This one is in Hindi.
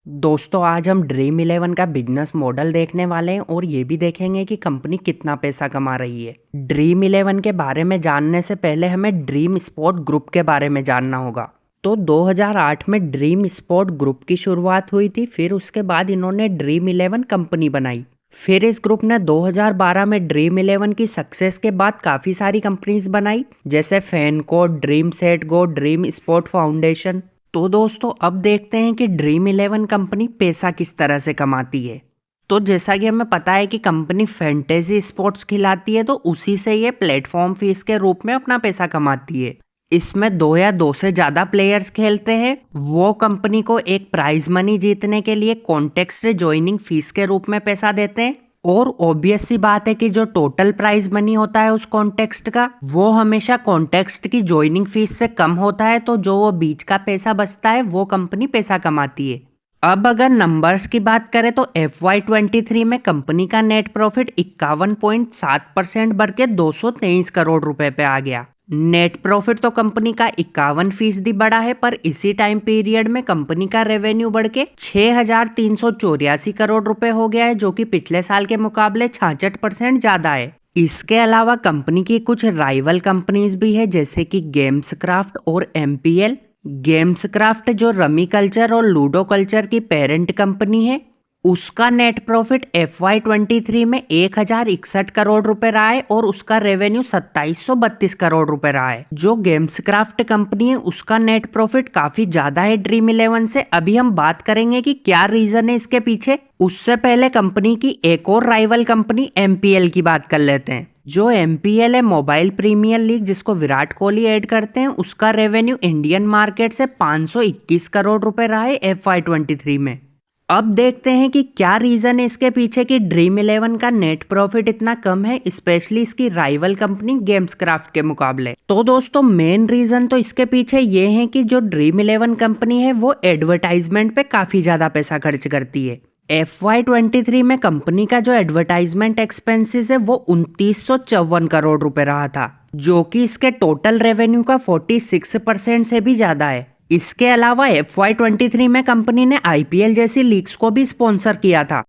दोस्तों आज हम ड्रीम इलेवन का बिजनेस मॉडल देखने वाले हैं और ये भी देखेंगे कि कंपनी कितना पैसा कमा रही है। ड्रीम इलेवन के बारे में जानने से पहले हमें ड्रीम स्पोर्ट ग्रुप के बारे में जानना होगा। तो 2008 में ड्रीम स्पोर्ट ग्रुप की शुरुआत हुई थी। फिर उसके बाद इन्होंने ड्रीम इलेवन कंपनी बनाई। फिर इस ग्रुप ने 2012 में ड्रीम इलेवन की सक्सेस के बाद काफ़ी सारी कंपनीज बनाई, जैसे FanCode, Dream Set Go, Dream Sport Foundation. तो दोस्तों अब देखते हैं कि ड्रीम इलेवन कंपनी पैसा किस तरह से कमाती है। तो जैसा कि हमें पता है कि कंपनी फैंटेसी स्पोर्ट्स खिलाती है, तो उसी से ये प्लेटफॉर्म फीस के रूप में अपना पैसा कमाती है। इसमें 2 या 2 से ज़्यादा प्लेयर्स खेलते हैं। वो कंपनी को एक प्राइज मनी जीतने के लिए कॉन्टेक्स्ट ज्वाइनिंग फीस के रूप में पैसा देते हैं। और ऑब्वियस सी बात है कि जो टोटल प्राइज मनी होता है उस कॉन्टेक्स्ट का, वो हमेशा कॉन्टेक्स्ट की ज्वाइनिंग फीस से कम होता है। तो जो वो बीच का पैसा बचता है वो कंपनी पैसा कमाती है। अब अगर नंबर्स की बात करें तो FY23 में कंपनी का नेट प्रॉफिट 51.7% बढ़ के 223 करोड़ रुपए पे आ गया। नेट प्रॉफिट तो कंपनी का 51% बढ़ा है, पर इसी टाइम पीरियड में कंपनी का रेवेन्यू बढ़ के 6,384 करोड़ रुपए हो गया है, जो कि पिछले साल के मुकाबले 66% ज्यादा है। इसके अलावा कंपनी की कुछ राइवल कंपनीज भी है, जैसे कि गेम्स क्राफ्ट और MPL। गेम्स क्राफ्ट जो रमी कल्चर और लूडो कल्चर की पेरेंट कंपनी है, उसका नेट प्रॉफिट FY23 में 1,061 करोड़ रुपए रहा है और उसका रेवेन्यू 2,732 करोड़ रुपए रहा है। जो गेम्स क्राफ्ट कंपनी है उसका नेट प्रॉफिट काफी ज्यादा है ड्रीम इलेवन से। अभी हम बात करेंगे कि क्या रीजन है इसके पीछे। उससे पहले कंपनी की एक और राइवल कंपनी MPL की बात कर लेते हैं। जो MPL है मोबाइल प्रीमियर लीग, जिसको विराट कोहली ऐड करते हैं, उसका रेवेन्यू इंडियन मार्केट से 521 करोड़ रुपए रहा है FY23 में। अब देखते हैं कि क्या रीजन है इसके पीछे कि ड्रीम इलेवन का नेट प्रॉफिट इतना कम है, स्पेशली इसकी राइवल कंपनी गेम्स क्राफ्ट के मुकाबले। तो दोस्तों मेन रीजन तो इसके पीछे ये है कि जो ड्रीम इलेवन कंपनी है वो एडवर्टाइजमेंट पे काफी ज्यादा पैसा खर्च करती है। FY23 में कंपनी का जो एडवर्टाइजमेंट एक्सपेंसेस है वो 2,954 करोड़ रुपए रहा था, जो कि इसके टोटल रेवेन्यू का 46% से भी ज्यादा है। इसके अलावा FY23 में कंपनी ने IPL जैसी लीग्स को भी स्पॉन्सर किया था।